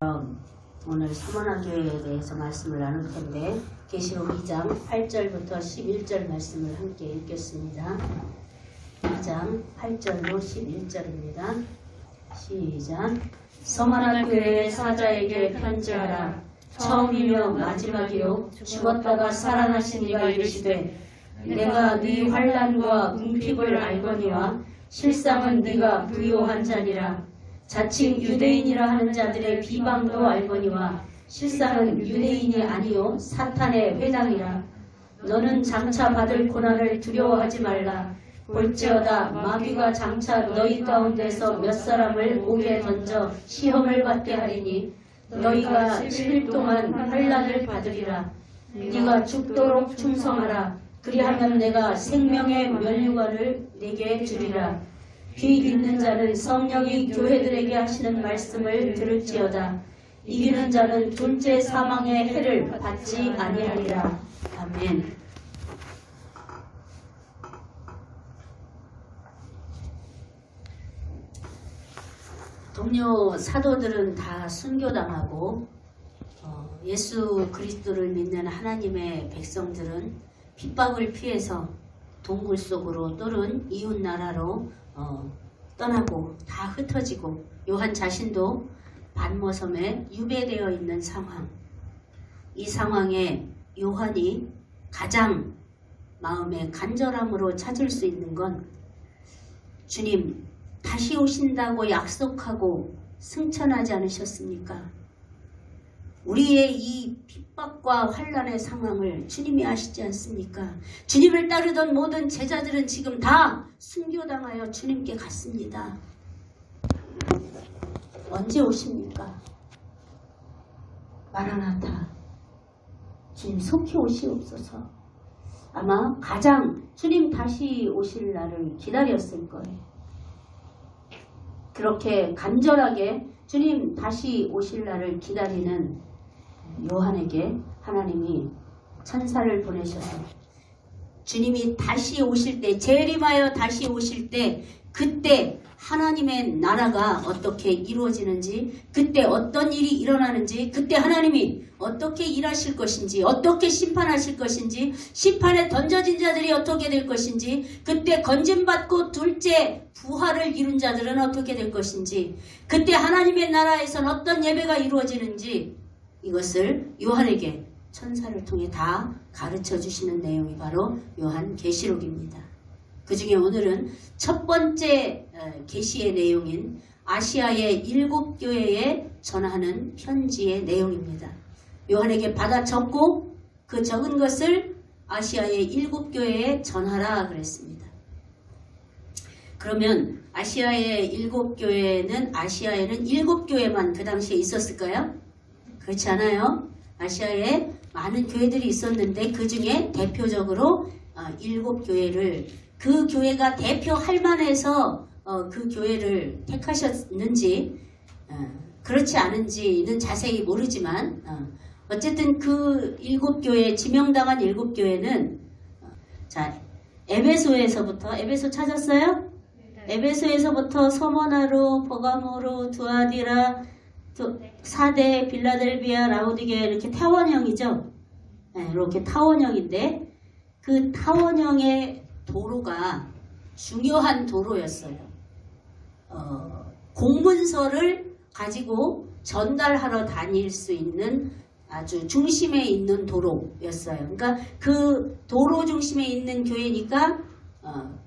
오늘 서문화교회에 대해서 말씀을 나눌 텐데 계시록 2장 8절부터 11절 말씀을 함께 읽겠습니다. 2장 8절로 11절입니다. 시작. 서문화교회 사자에게 편지하라. 처음이며 마지막이요 죽었다가 살아나신 이가 이르시되 내가 네 환난과 궁핍을 알거니와 실상은 네가 부요한 자니라. 자칭 유대인이라 하는 자들의 비방도 알거니와 실상은 유대인이 아니요 사탄의 회당이라. 너는 장차 받을 고난을 두려워하지 말라. 볼지어다 마귀가 장차 너희 가운데서 몇 사람을 옥에 던져 시험을 받게 하리니 너희가 7일 동안 환난을 받으리라. 네가 죽도록 충성하라. 그리하면 내가 생명의 면류관을 네게 주리라. 귀 있는 자는 성령이 교회들에게 하시는 말씀을 들을지어다. 이기는 자는 둘째 사망의 해를 받지 아니하리라. 아멘. 동료 사도들은 다 순교당하고 예수 그리스도를 믿는 하나님의 백성들은 핍박을 피해서 동굴 속으로 또는 이웃 나라로 떠나고 다 흩어지고 요한 자신도 반모섬에 유배되어 있는 상황. 이 상황에 요한이 가장 마음의 간절함으로 찾을 수 있는 건 주님 다시 오신다고 약속하고 승천하지 않으셨습니까? 우리의 이 핍박과 환난의 상황을 주님이 아시지 않습니까? 주님을 따르던 모든 제자들은 지금 다 순교당하여 주님께 갔습니다. 언제 오십니까? 마라나타, 주님 속히 오시옵소서. 아마 가장 주님 다시 오실 날을 기다렸을 거예요. 그렇게 간절하게 주님 다시 오실 날을 기다리는 요한에게 하나님이 천사를 보내셔서 주님이 다시 오실 때, 재림하여 다시 오실 때, 그때 하나님의 나라가 어떻게 이루어지는지, 그때 어떤 일이 일어나는지, 그때 하나님이 어떻게 일하실 것인지, 어떻게 심판하실 것인지, 심판에 던져진 자들이 어떻게 될 것인지, 그때 건짐받고 둘째 부활을 이룬 자들은 어떻게 될 것인지, 그때 하나님의 나라에선 어떤 예배가 이루어지는지, 이것을 요한에게 천사를 통해 다 가르쳐 주시는 내용이 바로 요한 계시록입니다. 그 중에 오늘은 첫 번째 계시의 내용인 아시아의 7교회에 전하는 편지의 내용입니다. 요한에게 받아 적고 그 적은 것을 아시아의 7교회에 전하라 그랬습니다. 그러면 아시아의 7교회는 아시아에는 7교회만 그 당시에 있었을까요? 그렇지 않아요. 아시아에 많은 교회들이 있었는데 그 중에 대표적으로 7교회를 그 교회가 대표할 만해서 그 교회를 택하셨는지 그렇지 않은지는 자세히 모르지만 어쨌든 그 7교회 지명당한 7교회는 자 에베소에서부터 에베소 찾았어요? 에베소에서부터 서머나로 버가모로 두아디라 사대 빌라델비아 라오디게 이렇게 타원형이죠. 네, 이렇게 타원형인데 그 타원형의 도로가 중요한 도로였어요. 공문서를 가지고 전달하러 다닐 수 있는 아주 중심에 있는 도로였어요. 그러니까 그 도로 중심에 있는 교회니까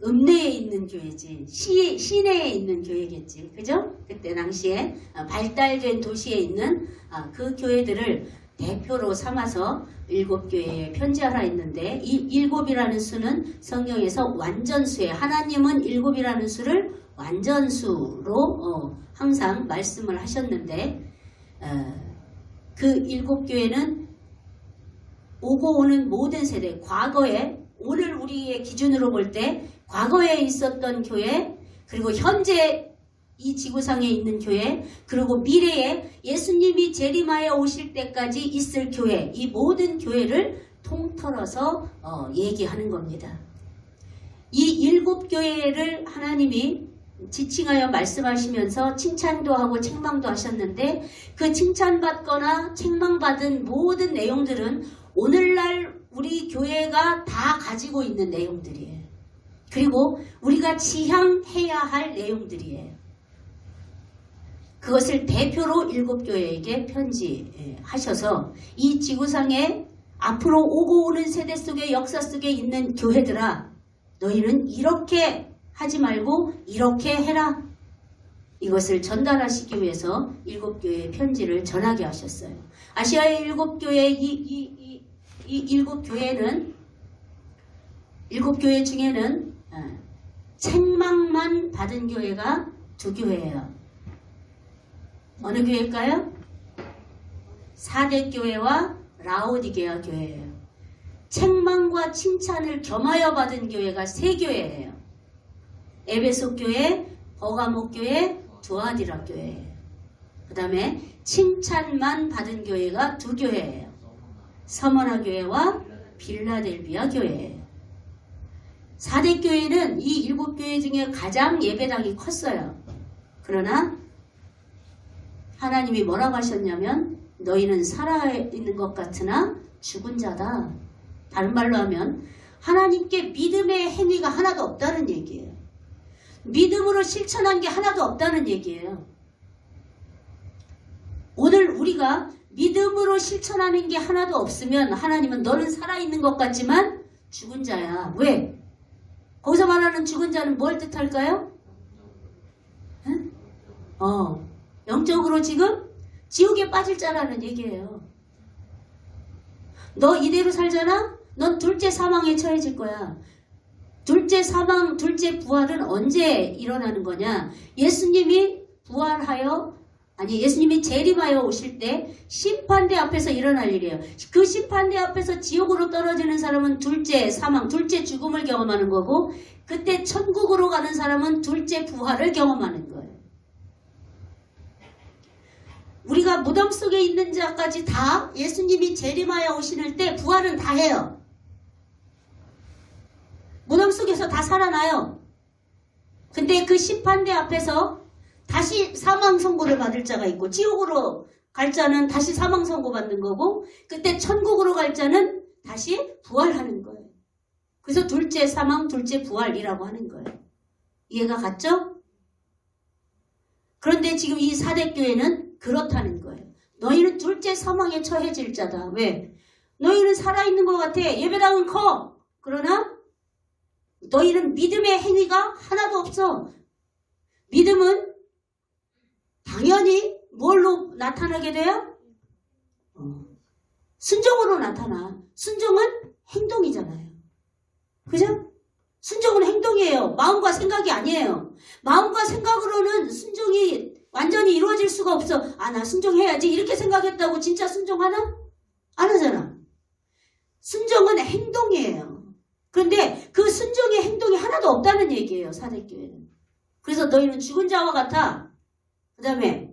읍내에 있는 교회지 시내에 있는 교회겠지. 그죠? 그때 당시에 발달된 도시에 있는 그 교회들을 대표로 삼아서 7교회에 편지하라 했는데 이 7이라는 수는 성경에서 완전수에 하나님은 7이라는 수를 완전수로 항상 말씀을 하셨는데 그 7교회는 오고 오는 모든 세대 과거에 오늘 우리의 기준으로 볼 때 과거에 있었던 교회 그리고 현재 이 지구상에 있는 교회 그리고 미래에 예수님이 재림하여 오실 때까지 있을 교회 이 모든 교회를 통틀어서 얘기하는 겁니다. 이 7교회를 하나님이 지칭하여 말씀하시면서 칭찬도 하고 책망도 하셨는데 그 칭찬받거나 책망받은 모든 내용들은 오늘날 우리 교회가 다 가지고 있는 내용들이에요. 그리고 우리가 지향해야 할 내용들이에요. 그것을 대표로 7교회에게 편지하셔서 이 지구상에 앞으로 오고 오는 세대 속의 역사 속에 있는 교회들아, 너희는 이렇게 하지 말고 이렇게 해라. 이것을 전달하시기 위해서 7교회의 편지를 전하게 하셨어요. 아시아의 7교회, 이 7교회는 7교회 중에는 책망만 받은 교회가 2교회예요. 어느 교회일까요? 사대교회와 라오디게아 교회예요. 책망과 칭찬을 겸하여 받은 교회가 3교회예요. 에베소 교회, 버가모 교회, 두아디라 교회예요. 그 다음에 칭찬만 받은 교회가 2교회예요. 서머나 교회와 빌라델비아 교회예요. 4대 교회는 이 7교회 중에 가장 예배당이 컸어요. 그러나 하나님이 뭐라고 하셨냐면 너희는 살아있는 것 같으나 죽은 자다. 다른 말로 하면 하나님께 믿음의 행위가 하나도 없다는 얘기예요. 믿음으로 실천한 게 하나도 없다는 얘기예요. 오늘 우리가 믿음으로 실천하는 게 하나도 없으면 하나님은 너는 살아있는 것 같지만 죽은 자야. 왜? 거기서 말하는 죽은 자는 뭘 뜻할까요? 응? 영적으로 지금 지옥에 빠질 자라는 얘기예요. 너 이대로 살잖아? 넌 둘째 사망에 처해질 거야. 둘째 사망, 둘째 부활은 언제 일어나는 거냐? 예수님이 예수님이 재림하여 오실 때 심판대 앞에서 일어날 일이에요. 그 심판대 앞에서 지옥으로 떨어지는 사람은 둘째 사망, 둘째 죽음을 경험하는 거고, 그때 천국으로 가는 사람은 둘째 부활을 경험하는 거예요. 우리가 무덤 속에 있는 자까지 다 예수님이 재림하여 오시는 때 부활은 다 해요. 무덤 속에서 다 살아나요. 근데 그 심판대 앞에서 다시 사망 선고를 받을 자가 있고, 지옥으로 갈 자는 다시 사망 선고 받는 거고, 그때 천국으로 갈 자는 다시 부활하는 거예요. 그래서 둘째 사망, 둘째 부활이라고 하는 거예요. 이해가 갔죠? 그런데 지금 이 사대교회는 그렇다는 거예요. 너희는 둘째 사망에 처해질 자다. 왜? 너희는 살아있는 것 같아. 예배당은 커. 그러나 너희는 믿음의 행위가 하나도 없어. 믿음은 당연히 뭘로 나타나게 돼요? 순종으로 나타나. 순종은 행동이잖아요. 그죠? 순종은 행동이에요. 마음과 생각이 아니에요. 마음과 생각으로는 순종이 완전히 이루어질 수가 없어. 나 순종해야지 이렇게 생각했다고 진짜 순종하나? 안 하잖아. 순종은 행동이에요. 그런데 그 순종의 행동이 하나도 없다는 얘기예요. 사대교회는. 그래서 너희는 죽은 자와 같아. 그 다음에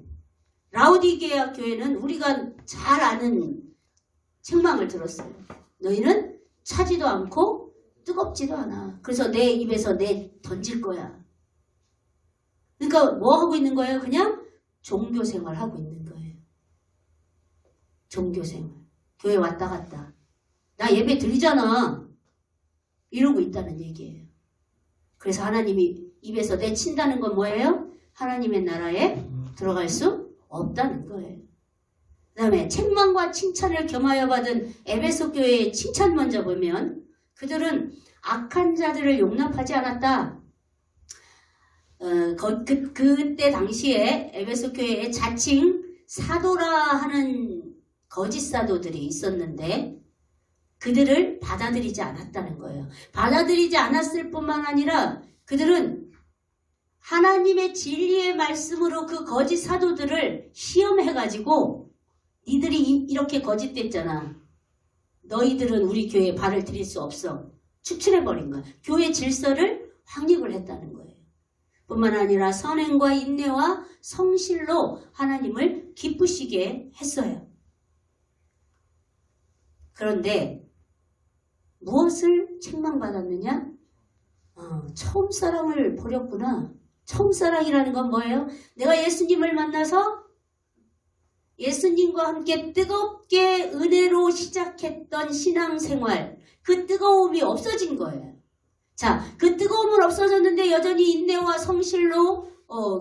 라오디게아 교회는 우리가 잘 아는 책망을 들었어요. 너희는 차지도 않고 뜨겁지도 않아. 그래서 내 입에서 던질 거야. 그러니까 뭐 하고 있는 거예요? 그냥 종교생활 하고 있는 거예요. 종교생활. 교회 왔다 갔다. 나 예배 드리잖아. 이러고 있다는 얘기예요. 그래서 하나님이 입에서 내친다는 건 뭐예요? 하나님의 나라에 들어갈 수 없다는 거예요. 그 다음에 책망과 칭찬을 겸하여 받은 에베소 교회의 칭찬 먼저 보면 그들은 악한 자들을 용납하지 않았다. 그때 당시에 에베소 교회에 자칭 사도라 하는 거짓 사도들이 있었는데 그들을 받아들이지 않았다는 거예요. 받아들이지 않았을 뿐만 아니라 그들은 하나님의 진리의 말씀으로 그 거짓 사도들을 시험해가지고 니들이 이렇게 거짓됐잖아. 너희들은 우리 교회에 발을 들일 수 없어. 축출해버린 거야. 교회 질서를 확립을 했다는 거예요. 뿐만 아니라 선행과 인내와 성실로 하나님을 기쁘시게 했어요. 그런데 무엇을 책망받았느냐? 처음 사랑을 버렸구나. 처음사랑이라는 건 뭐예요? 내가 예수님을 만나서 예수님과 함께 뜨겁게 은혜로 시작했던 신앙생활, 그 뜨거움이 없어진 거예요. 자, 그 뜨거움은 없어졌는데 여전히 인내와 성실로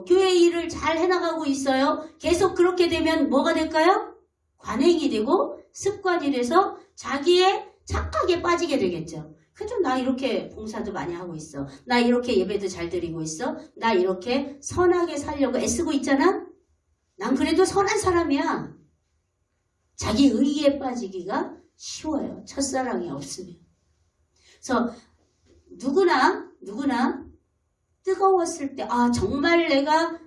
교회 일을 잘 해나가고 있어요. 계속 그렇게 되면 뭐가 될까요? 관행이 되고 습관이 돼서 자기의 착각에 빠지게 되겠죠. 그죠? 나 이렇게 봉사도 많이 하고 있어. 나 이렇게 예배도 잘 드리고 있어. 나 이렇게 선하게 살려고 애쓰고 있잖아. 난 그래도 선한 사람이야. 자기 의의에 빠지기가 쉬워요. 첫사랑이 없으면. 그래서 누구나 뜨거웠을 때 정말 내가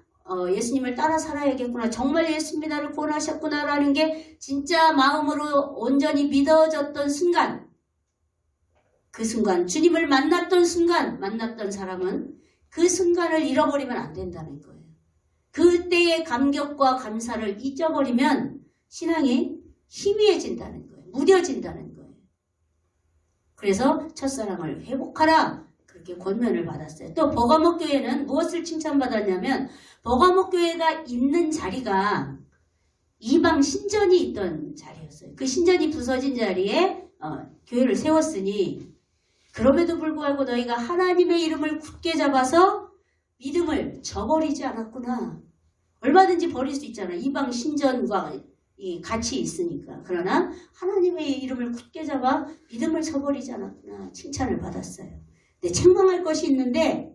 예수님을 따라 살아야겠구나. 정말 예수님이 나를 구원하셨구나라는 게 진짜 마음으로 온전히 믿어졌던 순간, 그 순간 주님을 만났던 순간, 만났던 사람은 그 순간을 잃어버리면 안 된다는 거예요. 그때의 감격과 감사를 잊어버리면 신앙이 희미해진다는 거예요. 무뎌진다는 거예요. 그래서 첫사랑을 회복하라, 그렇게 권면을 받았어요. 또 버가모 교회는 무엇을 칭찬받았냐면, 버가모 교회가 있는 자리가 이방 신전이 있던 자리였어요. 그 신전이 부서진 자리에 교회를 세웠으니, 그럼에도 불구하고 너희가 하나님의 이름을 굳게 잡아서 믿음을 저버리지 않았구나. 얼마든지 버릴 수 있잖아. 이방 신전과 같이 있으니까. 그러나 하나님의 이름을 굳게 잡아 믿음을 저버리지 않았구나. 칭찬을 받았어요. 근데 책망할 것이 있는데,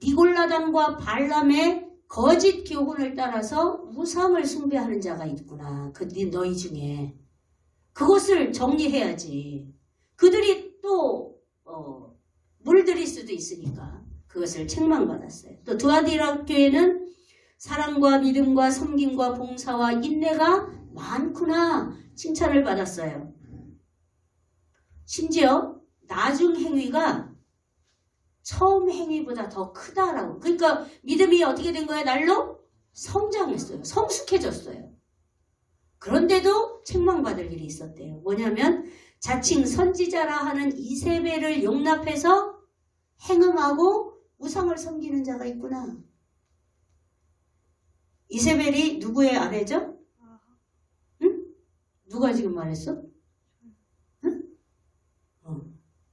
니골라당과 발람의 거짓 교훈을 따라서 우상을 숭배하는 자가 있구나. 너희 중에. 그것을 정리해야지. 그들이 또 물들일 수도 있으니까 그것을 책망받았어요. 또 두아디라 교회는 사랑과 믿음과 섬김과 봉사와 인내가 많구나 칭찬을 받았어요. 심지어 나중 행위가 처음 행위보다 더 크다라고. 그러니까 믿음이 어떻게 된 거야? 날로 성장했어요. 성숙해졌어요. 그런데도 책망받을 일이 있었대요. 뭐냐면 자칭 선지자라 하는 이세벨을 용납해서 행음하고 우상을 섬기는 자가 있구나. 이세벨이 누구의 아내죠? 응? 누가 지금 말했어? 응?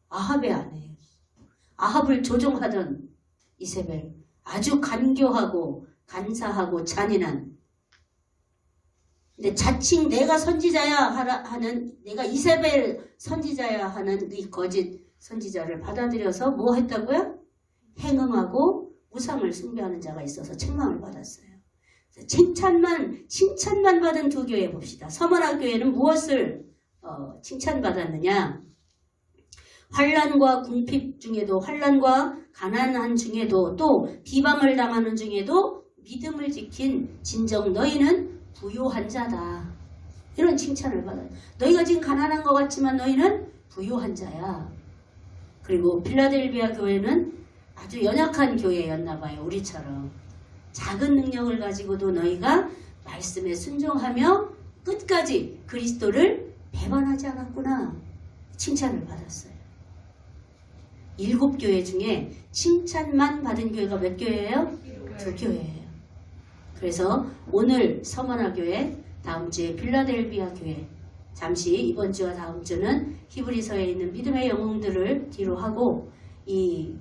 아합의 아내예요. 아합을 조종하던 이세벨. 아주 간교하고 간사하고 잔인한. 근데 자칭 내가 선지자야 하는, 내가 이세벨 선지자야 하는 이 거짓 선지자를 받아들여서 뭐 했다고요? 행음하고 우상을 숭배하는 자가 있어서 책망을 받았어요. 칭찬만 받은 두 교회 봅시다. 서머나 교회는 무엇을 칭찬받았느냐? 환난과 궁핍 중에도, 환난과 가난한 중에도, 또 비방을 당하는 중에도 믿음을 지킨 진정 너희는 부요한 자다. 이런 칭찬을 받아요. 너희가 지금 가난한 것 같지만 너희는 부요한 자야. 그리고 필라델비아 교회는 아주 연약한 교회였나 봐요. 우리처럼. 작은 능력을 가지고도 너희가 말씀에 순종하며 끝까지 그리스도를 배반하지 않았구나. 칭찬을 받았어요. 7교회 중에 칭찬만 받은 교회가 몇 교회예요? 2교회예요. 그래서 오늘 서머나 교회, 다음 주에 필라델비아 교회, 잠시 이번 주와 다음 주는 히브리서에 있는 믿음의 영웅들을 뒤로 하고 이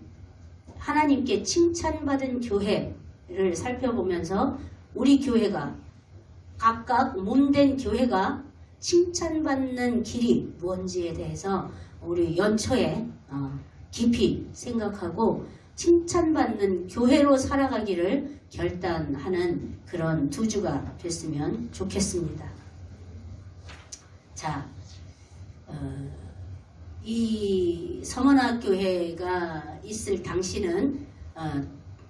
하나님께 칭찬받은 교회를 살펴보면서 우리 교회가, 각각 몸된 교회가 칭찬받는 길이 뭔지에 대해서 우리 연초에 깊이 생각하고 칭찬받는 교회로 살아가기를 결단하는 그런 2주가 됐으면 좋겠습니다. 자, 이 서머나 교회가 있을 당시는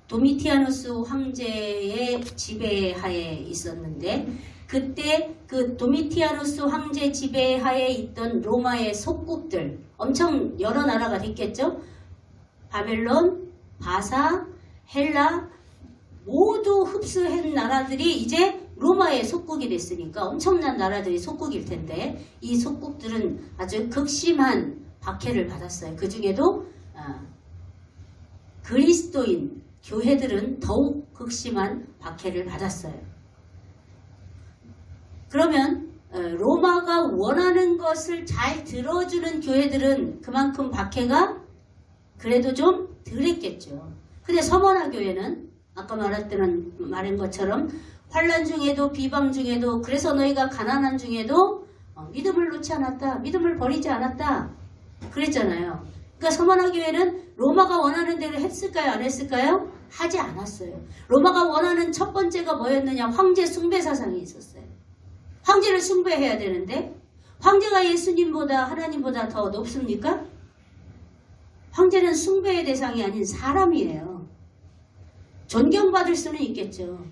도미티아누스 황제의 지배하에 있었는데, 그때 그 도미티아누스 황제 지배하에 있던 로마의 속국들, 엄청 여러 나라가 됐겠죠? 바벨론, 바사, 헬라 모두 흡수한 나라들이 이제 로마의 속국이 됐으니까 엄청난 나라들이 속국일 텐데, 이 속국들은 아주 극심한 박해를 받았어요. 그 중에도 그리스도인, 교회들은 더욱 극심한 박해를 받았어요. 그러면 로마가 원하는 것을 잘 들어주는 교회들은 그만큼 박해가 그래도 좀 덜했겠죠. 근데 서머나 교회는 아까 말한 것처럼 환난 중에도 비방 중에도 그래서 너희가 가난한 중에도 믿음을 놓지 않았다. 믿음을 버리지 않았다. 그랬잖아요. 그러니까 서머나 교회는 로마가 원하는 대로 했을까요? 안 했을까요? 하지 않았어요. 로마가 원하는 첫 번째가 뭐였느냐? 황제 숭배 사상이 있었어요. 황제를 숭배해야 되는데 황제가 예수님보다 하나님보다 더 높습니까? 황제는 숭배의 대상이 아닌 사람이에요. 존경받을 수는 있겠죠.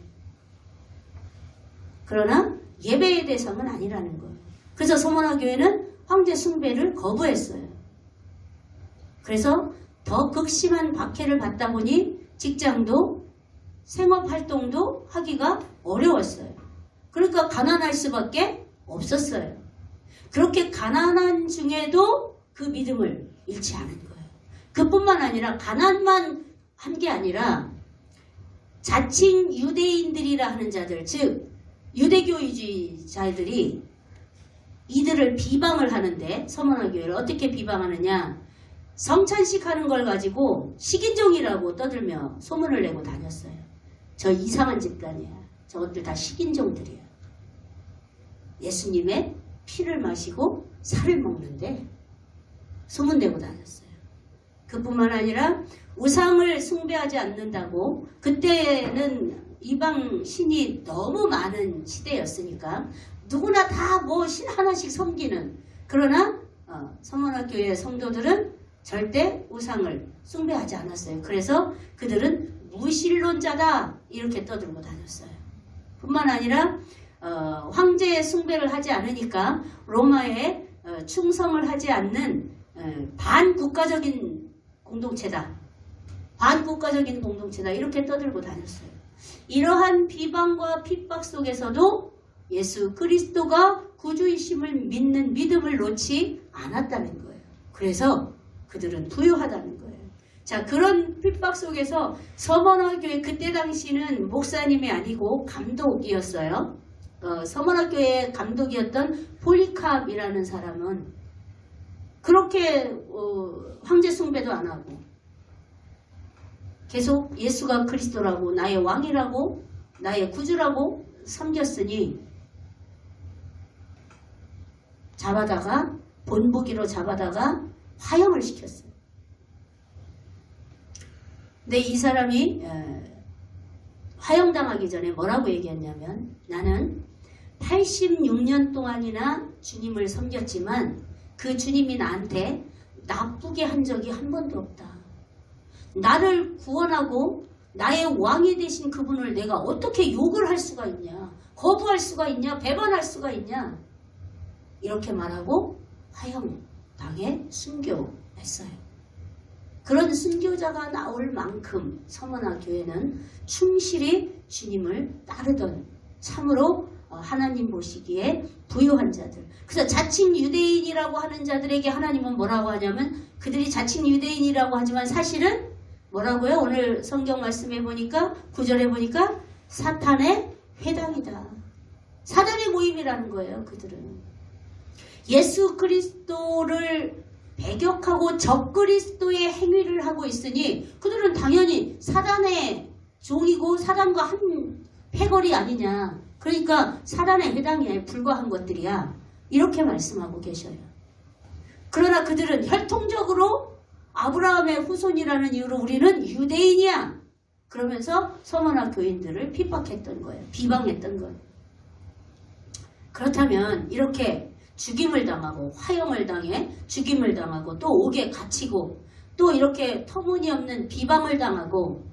그러나 예배의 대상은 아니라는 거예요. 그래서 서머나 교회는 황제 숭배를 거부했어요. 그래서 더 극심한 박해를 받다 보니 직장도 생업활동도 하기가 어려웠어요. 그러니까 가난할 수밖에 없었어요. 그렇게 가난한 중에도 그 믿음을 잃지 않은 거예요. 그뿐만 아니라 가난만 한 게 아니라 자칭 유대인들이라 하는 자들, 즉 유대교주의자들이 이들을 비방을 하는데 서머나 교회를 어떻게 비방하느냐? 성찬식 하는 걸 가지고 식인종이라고 떠들며 소문을 내고 다녔어요. 저 이상한 집단이야. 저것들 다 식인종들이야. 예수님의 피를 마시고 살을 먹는데 소문내고 다녔어요. 그뿐만 아니라 우상을 숭배하지 않는다고, 그때는 이방 신이 너무 많은 시대였으니까 누구나 다 뭐 신 하나씩 섬기는, 그러나 서머나 교회 성도들은 절대 우상을 숭배하지 않았어요. 그래서 그들은 무신론자다 이렇게 떠들고 다녔어요. 뿐만 아니라 황제의 숭배를 하지 않으니까 로마에 충성을 하지 않는 반국가적인 공동체다. 반국가적인 공동체다. 이렇게 떠들고 다녔어요. 이러한 비방과 핍박 속에서도 예수 그리스도가 구주이심을 믿는 믿음을 놓지 않았다는 거예요. 그래서 그들은 부유하다는 거예요. 자, 그런 핍박 속에서 서머나 교회, 그때 당시는 목사님이 아니고 감독이었어요. 서머나 교회의 감독이었던 폴리캅이라는 사람은 그렇게 황제 숭배도 안 하고 계속 예수가 그리스도라고, 나의 왕이라고, 나의 구주라고 섬겼으니 잡아다가 본보기로 잡아다가 화형을 시켰어요. 근데 이 사람이 화형당하기 전에 뭐라고 얘기했냐면, 나는 86년 동안이나 주님을 섬겼지만 그 주님이 나한테 나쁘게 한 적이 한 번도 없다. 나를 구원하고 나의 왕이 되신 그분을 내가 어떻게 욕을 할 수가 있냐, 거부할 수가 있냐, 배반할 수가 있냐, 이렇게 말하고 화형당해 순교했어요. 그런 순교자가 나올 만큼 서머나 교회는 충실히 주님을 따르던 참으로 하나님 보시기에 부유한 자들. 그래서 자칭 유대인이라고 하는 자들에게 하나님은 뭐라고 하냐면, 그들이 자칭 유대인이라고 하지만 사실은 뭐라고요? 오늘 성경 말씀해 보니까 9절에 보니까 사탄의 회당이다. 사단의 모임이라는 거예요. 그들은 예수 그리스도를 배격하고 적그리스도의 행위를 하고 있으니 그들은 당연히 사단의 종이고 사단과 한 패거리 아니냐. 그러니까 사단의 회당에 불과한 것들이야. 이렇게 말씀하고 계셔요. 그러나 그들은 혈통적으로 아브라함의 후손이라는 이유로 우리는 유대인이야. 그러면서 서머나 교인들을 핍박했던 거예요. 비방했던 거예요. 그렇다면 이렇게 죽임을 당하고 화형을 당해 죽임을 당하고 또 옥에 갇히고 또 이렇게 터무니없는 비방을 당하고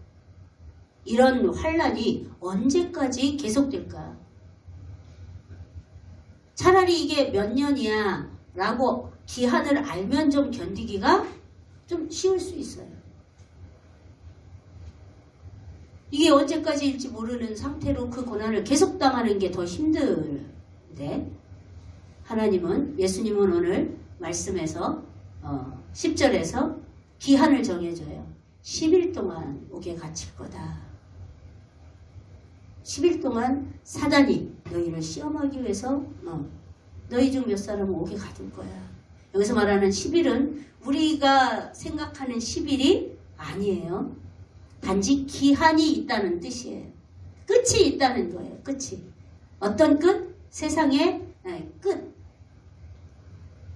이런 환란이 언제까지 계속될까? 차라리 이게 몇 년이야 라고 기한을 알면 좀 견디기가 좀 쉬울 수 있어요. 이게 언제까지일지 모르는 상태로 그 고난을 계속 당하는 게 더 힘든데, 하나님은, 예수님은 오늘 말씀에서 10절에서 기한을 정해줘요. 10일 동안 옥에 갇힐 거다. 10일 동안 사단이 너희를 시험하기 위해서 너희 중 몇 사람은 옥에 가둘 거야. 여기서 말하는 10일은 우리가 생각하는 10일이 아니에요. 단지 기한이 있다는 뜻이에요. 끝이 있다는 거예요. 끝이. 어떤 끝? 세상의 끝.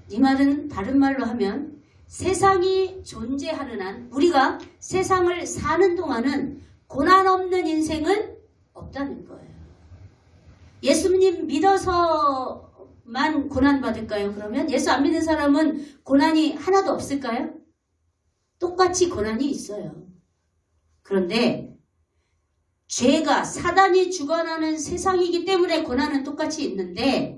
이 말은 다른 말로 하면 세상이 존재하는 한 우리가 세상을 사는 동안은 고난 없는 인생은 없다는 거예요. 예수님 믿어서만 고난 받을까요? 그러면 예수 안 믿는 사람은 고난이 하나도 없을까요? 똑같이 고난이 있어요. 그런데 죄가 사단이 주관하는 세상이기 때문에 고난은 똑같이 있는데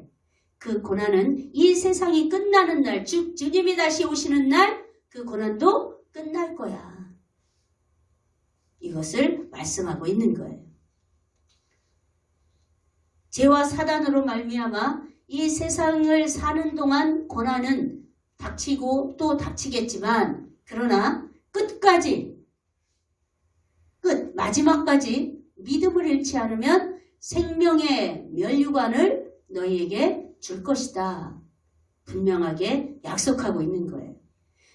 그 고난은 이 세상이 끝나는 날, 즉 주님이 다시 오시는 날 그 고난도 끝날 거야. 이것을 말씀하고 있는 거예요. 죄와 사단으로 말미암아 이 세상을 사는 동안 고난은 닥치고 또 닥치겠지만 그러나 끝까지 마지막까지 믿음을 잃지 않으면 생명의 면류관을 너희에게 줄 것이다. 분명하게 약속하고 있는 거예요.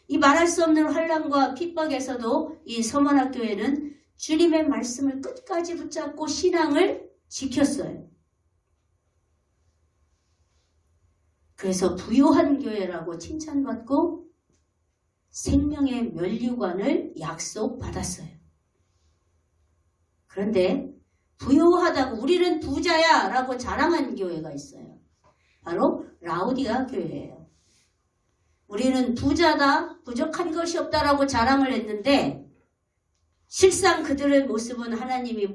이 말할 수 없는 환난과 핍박에서도 이 서문학교회는 주님의 말씀을 끝까지 붙잡고 신앙을 지켰어요. 그래서 부요한 교회라고 칭찬받고 생명의 면류관을 약속받았어요. 그런데 부요하다고 우리는 부자야 라고 자랑한 교회가 있어요. 바로 라오디아 교회예요. 우리는 부자다, 부족한 것이 없다라고 자랑을 했는데 실상 그들의 모습은 하나님이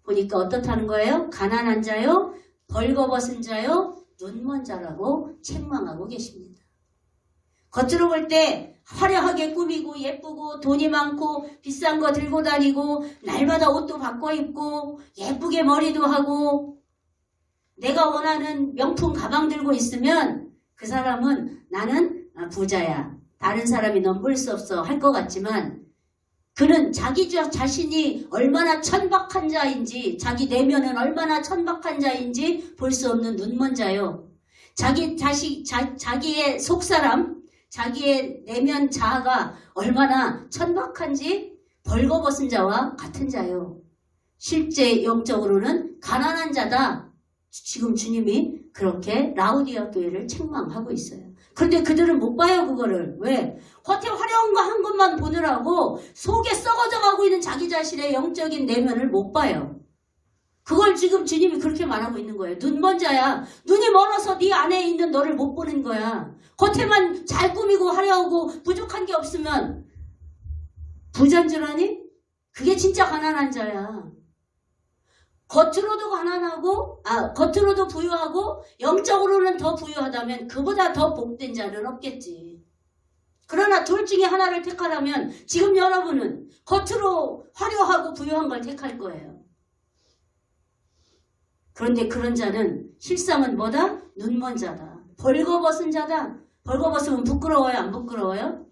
보니까 어떻다는 거예요? 가난한 자요, 벌거벗은 자요, 눈먼 자라고 책망하고 계십니다. 겉으로 볼 때 화려하게 꾸미고 예쁘고 돈이 많고 비싼 거 들고 다니고 날마다 옷도 바꿔 입고 예쁘게 머리도 하고 내가 원하는 명품 가방 들고 있으면 그 사람은 나는 부자야. 다른 사람이 넌 볼 수 없어 할 것 같지만 그는 자기 자신이 얼마나 천박한 자인지 자기 내면은 얼마나 천박한 자인지 볼 수 없는 눈먼 자요. 자기의 속사람 자기의 내면 자아가 얼마나 천박한지 벌거벗은 자와 같은 자요. 실제 영적으로는 가난한 자다. 지금 주님이 그렇게 라오디아 교회를 책망하고 있어요. 그런데 그들은 못 봐요, 그거를. 왜? 겉에 화려한 거 한 것만 보느라고 속에 썩어져 가고 있는 자기 자신의 영적인 내면을 못 봐요. 그걸 지금 주님이 그렇게 말하고 있는 거예요. 눈먼 자야. 눈이 멀어서 네 안에 있는 너를 못 보는 거야. 겉에만 잘 꾸미고 화려하고 부족한 게 없으면 부자인 줄 아니? 그게 진짜 가난한 자야. 겉으로도 가난하고, 겉으로도 부유하고, 영적으로는 더 부유하다면 그보다 더 복된 자는 없겠지. 그러나 둘 중에 하나를 택하라면 지금 여러분은 겉으로 화려하고 부유한 걸 택할 거예요. 그런데 그런 자는 실상은 뭐다? 눈먼 자다. 벌거벗은 자다. 벌거벗으면 부끄러워요? 안 부끄러워요?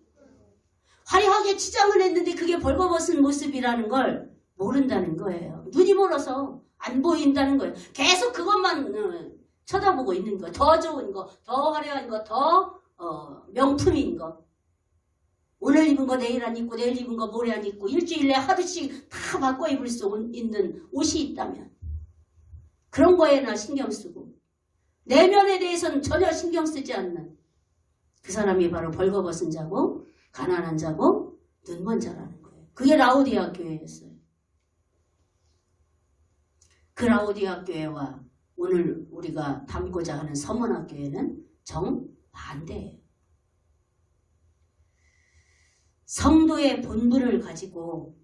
화려하게 치장을 했는데 그게 벌거벗은 모습이라는 걸 모른다는 거예요. 눈이 멀어서 안 보인다는 거예요. 계속 그것만 쳐다보고 있는 거예요. 더 좋은 거, 더 화려한 거, 더 명품인 거. 오늘 입은 거 내일 안 입고 내일 입은 거 모레 안 입고 일주일에 하루씩 다 바꿔 입을 수 있는 옷이 있다면 그런 거에나 신경 쓰고 내면에 대해서는 전혀 신경 쓰지 않는 그 사람이 바로 벌거벗은 자고 가난한 자고 눈먼 자라는 거예요. 그게 라오디아 교회였어요. 그 라오디아 교회와 오늘 우리가 담고자 하는 서문학 교회는 정반대예요. 성도의 본분을 가지고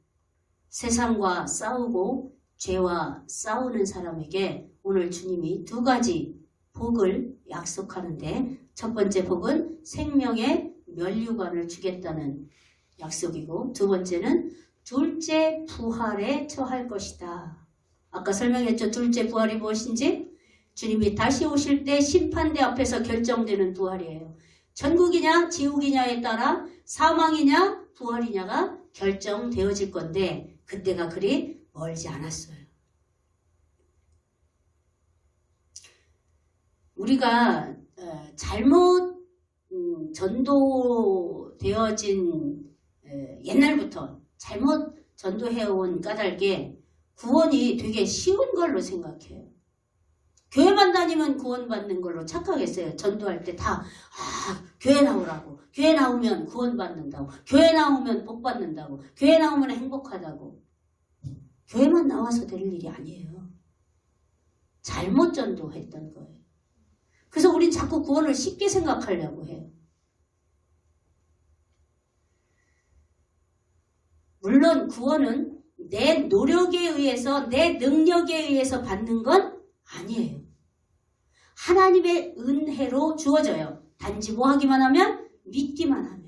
세상과 싸우고 죄와 싸우는 사람에게 오늘 주님이 두 가지 복을 약속하는데 첫 번째 복은 생명의 면류관을 주겠다는 약속이고 두 번째는 둘째 부활에 처할 것이다. 아까 설명했죠. 둘째 부활이 무엇인지? 주님이 다시 오실 때 심판대 앞에서 결정되는 부활이에요. 천국이냐 지옥이냐에 따라 사망이냐 부활이냐가 결정되어질 건데 그때가 그리 멀지 않았어요. 우리가 잘못 전도되어진 옛날부터 잘못 전도해온 까닭에 구원이 되게 쉬운 걸로 생각해요. 교회만 다니면 구원받는 걸로 착각했어요. 전도할 때 다 교회 나오라고. 교회 나오면 구원받는다고. 교회 나오면 복받는다고. 교회 나오면 행복하다고. 교회만 나와서 될 일이 아니에요. 잘못 전도했던 거예요. 그래서 우린 자꾸 구원을 쉽게 생각하려고 해요. 물론 구원은 내 노력에 의해서 내 능력에 의해서 받는 건 아니에요. 하나님의 은혜로 주어져요. 단지 뭐 하기만 하면? 믿기만 하면.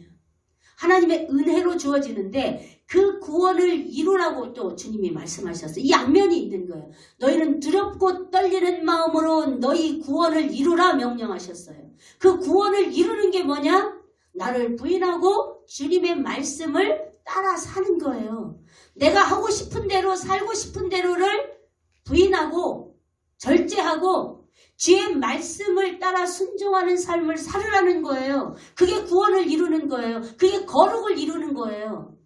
하나님의 은혜로 주어지는데 그 구원을 이루라고 또 주님이 말씀하셨어요. 이 양면이 있는 거예요. 너희는 두렵고 떨리는 마음으로 너희 구원을 이루라 명령하셨어요. 그 구원을 이루는 게 뭐냐? 나를 부인하고 주님의 말씀을 따라 사는 거예요. 내가 하고 싶은 대로 살고 싶은 대로를 부인하고 절제하고 주의 말씀을 따라 순종하는 삶을 살으라는 거예요. 그게 구원을 이루는 거예요. 그게 거룩을 이루는 거예요.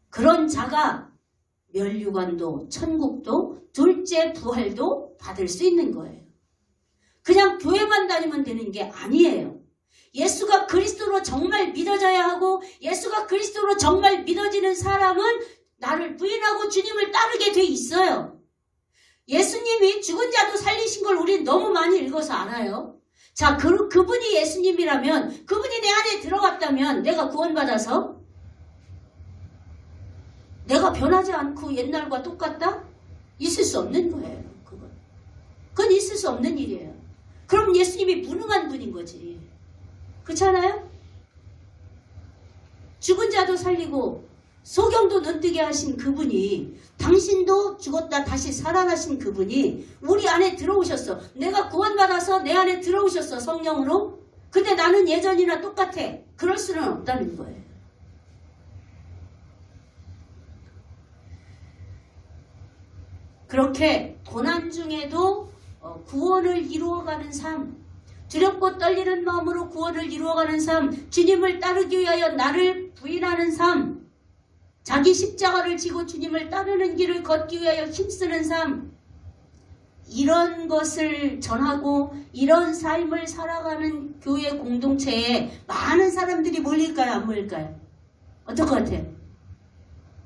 그런 자가 멸류관도 천국도 둘째 부활도 받을 수 있는 거예요. 그냥 교회만 다니면 되는 게 아니에요. 예수가 그리스도로 정말 믿어져야 하고 예수가 그리스도로 정말 믿어지는 사람은 나를 부인하고 주님을 따르게 돼 있어요. 예수님이 죽은 자도 살리신 걸 우리는 너무 많이 읽어서 알아요. 자, 그분이 예수님이라면, 그분이 내 안에 들어갔다면 내가 구원받아서 내가 변하지 않고 옛날과 똑같다? 있을 수 없는 거예요. 그건 있을 수 없는 일이에요. 그럼 예수님이 무능한 분인 거지. 그렇잖아요? 죽은 자도 살리고 소경도 눈뜨게 하신 그분이, 당신도 죽었다 다시 살아나신 그분이 우리 안에 들어오셨어. 내가 구원받아서 내 안에 들어오셨어, 성령으로. 근데 나는 예전이나 똑같아. 그럴 수는 없다는 거예요. 그렇게 고난 중에도 구원을 이루어가는 삶, 두렵고 떨리는 마음으로 구원을 이루어가는 삶, 주님을 따르기 위하여 나를 부인하는 삶, 자기 십자가를 지고 주님을 따르는 길을 걷기 위하여 힘쓰는 삶, 이런 것을 전하고 이런 삶을 살아가는 교회 공동체에 많은 사람들이 몰릴까요? 안 몰릴까요? 어떨 것 같아요?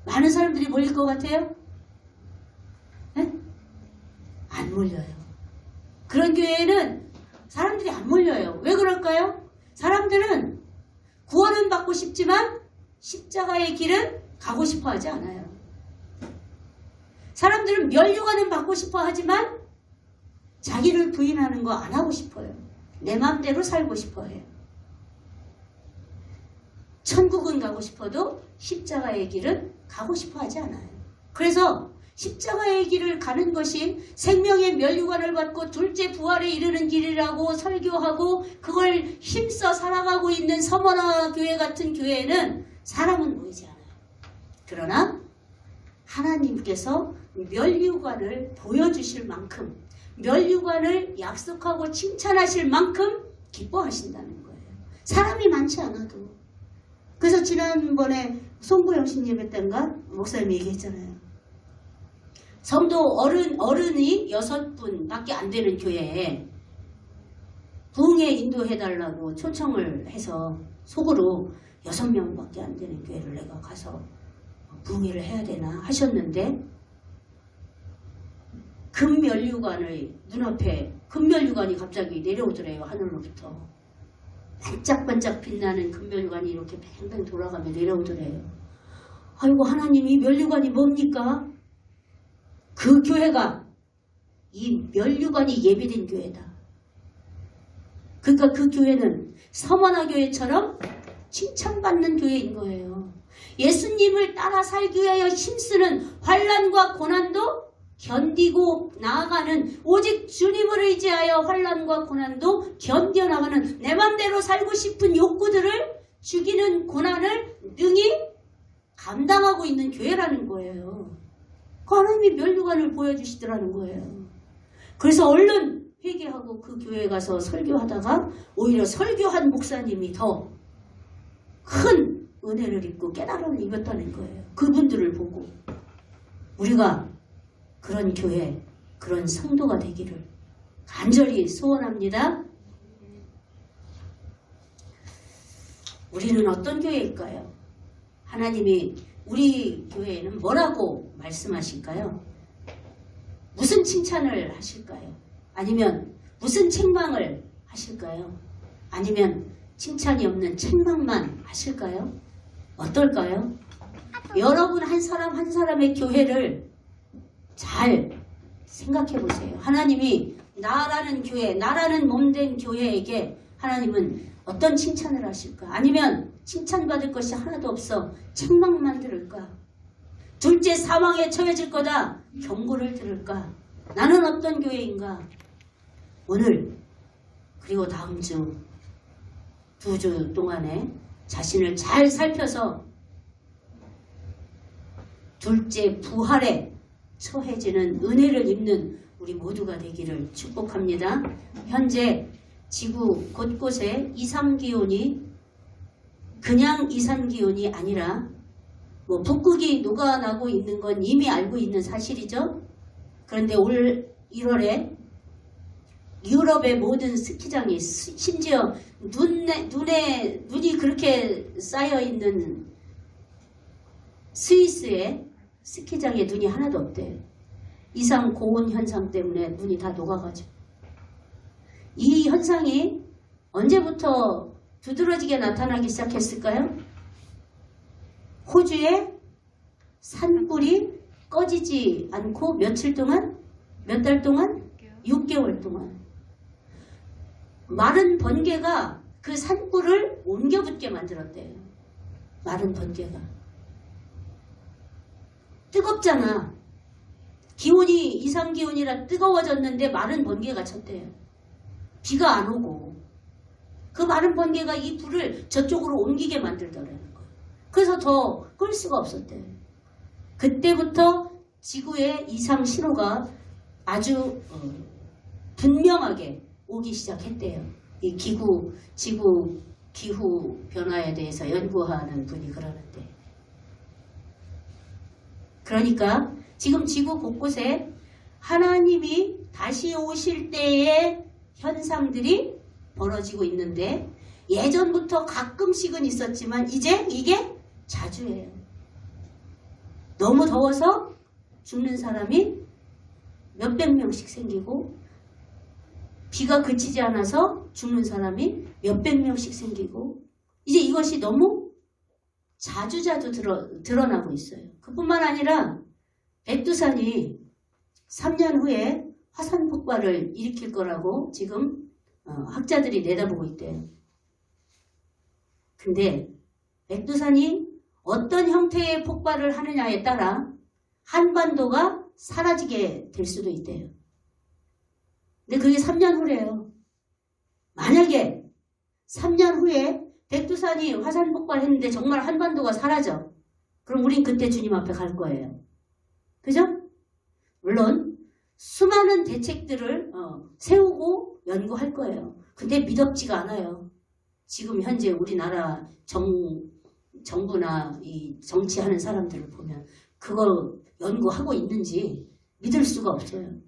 많은 사람들이 몰릴 것 같아요? 네? 안 몰려요. 그런 교회에는 사람들이 안 몰려요. 왜 그럴까요? 사람들은 구원은 받고 싶지만 십자가의 길은 가고 싶어 하지 않아요. 사람들은 멸류관은 받고 싶어 하지만 자기를 부인하는 거 안 하고 싶어요. 내 마음대로 살고 싶어 해요. 천국은 가고 싶어도 십자가의 길은 가고 싶어 하지 않아요. 그래서 십자가의 길을 가는 것이 생명의 멸류관을 받고 둘째 부활에 이르는 길이라고 설교하고 그걸 힘써 살아가고 있는 서머나 교회 같은 교회에는 사람은 모이지 않아요. 그러나 하나님께서 멸류관을 보여주실 만큼, 멸류관을 약속하고 칭찬하실 만큼 기뻐하신다는 거예요. 사람이 많지 않아도. 그래서 지난번에 송구영신 예배 때인가 목사님이 얘기했잖아요. 성도 어른이 6분밖에 안 되는 교회에 부흥회 인도해달라고 초청을 해서 속으로 6명밖에 안 되는 교회를 내가 가서 부흥회를 해야 되나 하셨는데, 금면류관의 눈앞에 금면류관이 갑자기 내려오더래요. 하늘로부터 반짝반짝 빛나는 금면류관이 이렇게 팽팽 돌아가며 내려오더래요. 아이고, 하나님이 면류관이 뭡니까? 그 교회가 이 면류관이 예비된 교회다. 그러니까 그 교회는 서머나 교회처럼 칭찬받는 교회인 거예요. 예수님을 따라 살기 위하여 힘쓰는 환난과 고난도 견디고 나아가는, 오직 주님을 의지하여 환난과 고난도 견뎌나가는, 내 맘대로 살고 싶은 욕구들을 죽이는 고난을 능히 감당하고 있는 교회라는 거예요. 그 하나님이 멸류관을 보여주시더라는 거예요. 그래서 얼른 회개하고 그 교회에 가서 설교하다가 오히려 설교한 목사님이 더 큰 은혜를 입고 깨달음을 입었다는 거예요. 그분들을 보고 우리가 그런 교회, 그런 성도가 되기를 간절히 소원합니다. 우리는 어떤 교회일까요? 하나님이 우리 교회에는 뭐라고 말씀하실까요? 무슨 칭찬을 하실까요? 아니면 무슨 책망을 하실까요? 아니면 칭찬이 없는 책망만 하실까요? 어떨까요? 여러분 한 사람 한 사람의 교회를 잘 생각해 보세요. 하나님이 나라는 교회, 나라는 몸된 교회에게 하나님은 어떤 칭찬을 하실까? 아니면 칭찬받을 것이 하나도 없어 책망만 들을까? 둘째 사망에 처해질 거다 경고를 들을까? 나는 어떤 교회인가? 오늘 그리고 다음 주 2주 동안에 자신을 잘 살펴서 둘째 부활에 처해지는 은혜를 입는 우리 모두가 되기를 축복합니다. 현재 지구 곳곳에 이상기온이 그냥 이상기온이 아니라 북극이 녹아나고 있는 건 이미 알고 있는 사실이죠. 그런데 올 1월에 유럽의 모든 스키장이 심지어 눈이 그렇게 쌓여있는 스위스의 스키장에 눈이 하나도 없대요. 이상 고온 현상 때문에 눈이 다 녹아가지고. 이 현상이 언제부터 두드러지게 나타나기 시작했을까요? 호주의 산불이 꺼지지 않고 며칠 동안? 몇 달 동안? 6개월 동안. 마른 번개가 그 산불을 옮겨붙게 만들었대요. 마른 번개가. 뜨겁잖아. 기온이 이상기온이라 뜨거워졌는데 마른 번개가 쳤대요. 비가 안 오고. 그 마른 번개가 이 불을 저쪽으로 옮기게 만들더라는 거예요. 그래서 더 끌 수가 없었대요. 그때부터 지구의 이상 신호가 아주 분명하게 오기 시작했대요. 이 지구 기후 변화에 대해서 연구하는 분이 그러는데. 그러니까 지금 지구 곳곳에 하나님이 다시 오실 때의 현상들이 벌어지고 있는데 예전부터 가끔씩은 있었지만 이제 이게 자주예요. 너무 더워서 죽는 사람이 몇백 명씩 생기고 비가 그치지 않아서 죽는 사람이 몇백 명씩 생기고 이제 이것이 너무 자주 드러나고 있어요. 그뿐만 아니라 백두산이 3년 후에 화산 폭발을 일으킬 거라고 지금 학자들이 내다보고 있대요. 근데 백두산이 어떤 형태의 폭발을 하느냐에 따라 한반도가 사라지게 될 수도 있대요. 근데 그게 3년 후래요. 만약에 3년 후에 백두산이 화산 폭발했는데 정말 한반도가 사라져. 그럼 우린 그때 주님 앞에 갈 거예요. 그죠? 물론 수많은 대책들을 세우고 연구할 거예요. 근데 미덥지가 않아요. 지금 현재 우리나라 정부나 이 정치하는 사람들을 보면 그걸 연구하고 있는지 믿을 수가 없어요.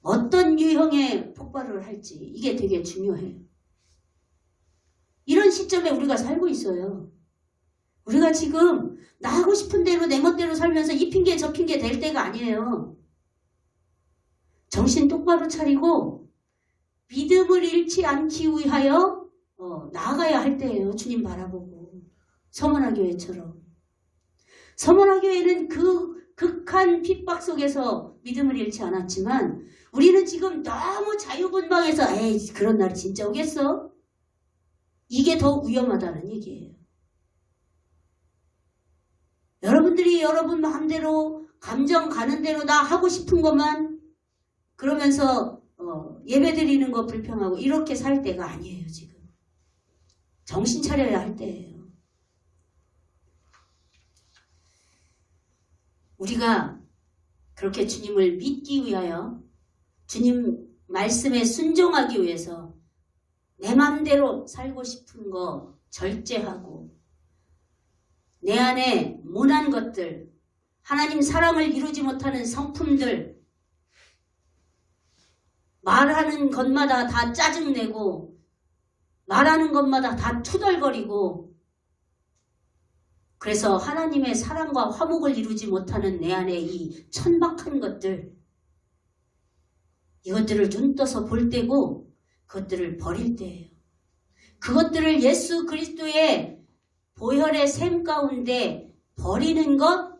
어떤 유형의 폭발을 할지 이게 되게 중요해요. 이런 시점에 우리가 살고 있어요. 우리가 지금 나 하고 싶은 대로 내 멋대로 살면서 이 핑계 저 핑계 될 때가 아니에요. 정신 똑바로 차리고 믿음을 잃지 않기 위하여 나아가야 할 때예요. 주님 바라보고. 서문화교회처럼. 서문화교회는 그 극한 핍박 속에서 믿음을 잃지 않았지만 우리는 지금 너무 자유분방해서 에이 그런 날이 진짜 오겠어? 이게 더 위험하다는 얘기예요. 여러분들이 여러분 마음대로 감정 가는 대로 나 하고 싶은 것만 그러면서 예배 드리는 거 불평하고 이렇게 살 때가 아니에요. 지금 정신 차려야 할 때예요. 우리가 그렇게 주님을 믿기 위하여 주님 말씀에 순종하기 위해서 내 마음대로 살고 싶은 거 절제하고 내 안에 모난 것들, 하나님 사랑을 이루지 못하는 성품들, 말하는 것마다 다 짜증내고 말하는 것마다 다 투덜거리고 그래서 하나님의 사랑과 화목을 이루지 못하는 내 안에 이 천박한 것들, 이것들을 눈 떠서 볼 때고 그것들을 버릴 때예요. 그것들을 예수 그리스도의 보혈의 샘 가운데 버리는 것,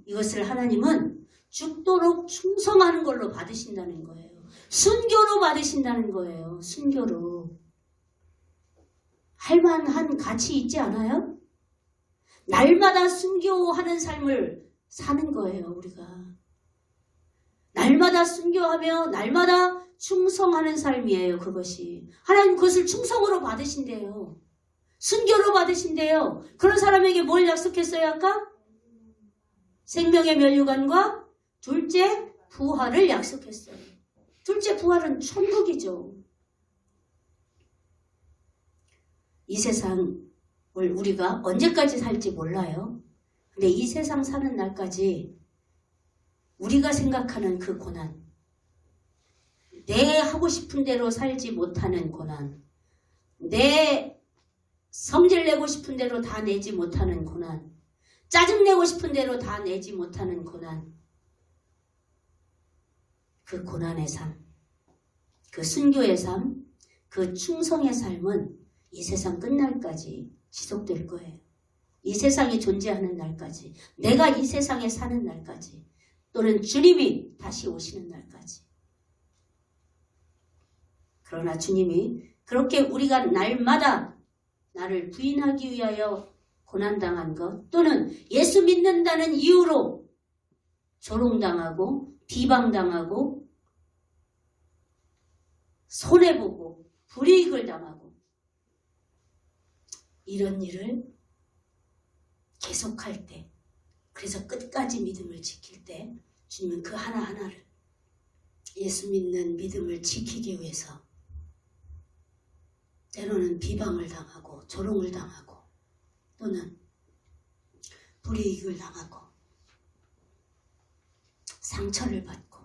이것을 하나님은 죽도록 충성하는 걸로 받으신다는 거예요. 순교로 받으신다는 거예요. 순교로. 할만한 가치 있지 않아요? 날마다 순교하는 삶을 사는 거예요. 우리가. 날마다 순교하며 날마다 충성하는 삶이에요. 그것이. 하나님 그것을 충성으로 받으신대요. 순교로 받으신대요. 그런 사람에게 뭘 약속했어요 아까? 생명의 면류관과 둘째 부활을 약속했어요. 둘째 부활은 천국이죠. 이 세상을 우리가 언제까지 살지 몰라요. 근데 이 세상 사는 날까지 우리가 생각하는 그 고난, 내 하고 싶은 대로 살지 못하는 고난, 내 성질 내고 싶은 대로 다 내지 못하는 고난, 짜증내고 싶은 대로 다 내지 못하는 고난, 그 고난의 삶, 그 순교의 삶, 그 충성의 삶은 이 세상 끝날까지 지속될 거예요. 이 세상이 존재하는 날까지, 내가 이 세상에 사는 날까지, 또는 주님이 다시 오시는 날까지. 그러나 주님이 그렇게 우리가 날마다 나를 부인하기 위하여 고난당한 것, 또는 예수 믿는다는 이유로 조롱당하고 비방당하고 손해보고 불이익을 당하고 이런 일을 계속할 때, 그래서 끝까지 믿음을 지킬 때 주님은 그 하나하나를 예수 믿는 믿음을 지키기 위해서 때로는 비방을 당하고 조롱을 당하고 또는 불이익을 당하고 상처를 받고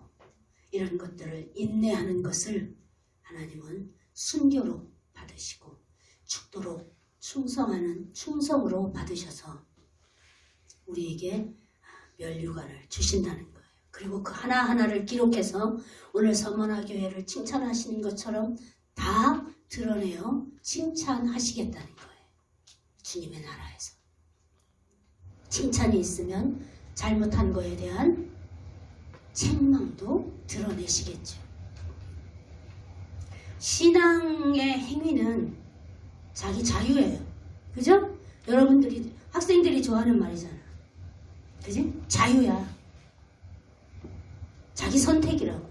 이런 것들을 인내하는 것을 하나님은 순교로 받으시고 죽도록 충성하는 충성으로 받으셔서 우리에게 면류관을 주신다는 거예요. 그리고 그 하나하나를 기록해서 오늘 서머나교회를 칭찬하시는 것처럼 다 드러내어 칭찬하시겠다는 거예요. 주님의 나라에서. 칭찬이 있으면 잘못한 거에 대한 책망도 드러내시겠죠. 신앙의 행위는 자기 자유예요. 그죠? 여러분들이, 학생들이 좋아하는 말이잖아. 그지? 자유야. 자기 선택이라고.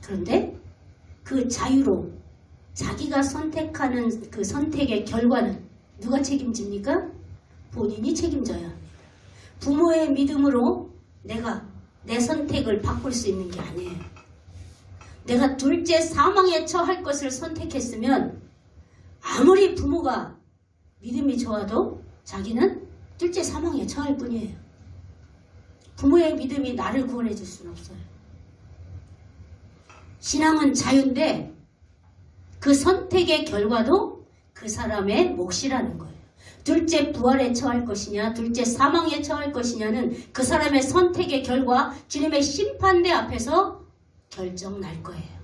그런데 그 자유로 자기가 선택하는 그 선택의 결과는 누가 책임집니까? 본인이 책임져야 합니다. 부모의 믿음으로 내가 내 선택을 바꿀 수 있는 게 아니에요. 내가 둘째 사망에 처할 것을 선택했으면 아무리 부모가 믿음이 좋아도 자기는 둘째 사망에 처할 뿐이에요. 부모의 믿음이 나를 구원해 줄 수는 없어요. 신앙은 자유인데 그 선택의 결과도 그 사람의 몫이라는 거예요. 둘째 부활에 처할 것이냐, 둘째 사망에 처할 것이냐는 그 사람의 선택의 결과, 주님의 심판대 앞에서 결정 날 거예요.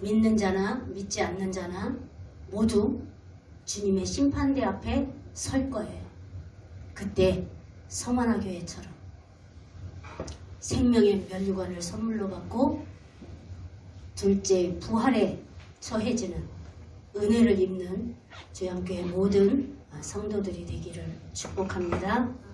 믿는 자나 믿지 않는 자나 모두 주님의 심판대 앞에 설 거예요. 그때 서만화교회처럼 생명의 면류관을 선물로 받고 둘째 부활에 처해지는 은혜를 입는 주양교회 모든 성도들이 되기를 축복합니다.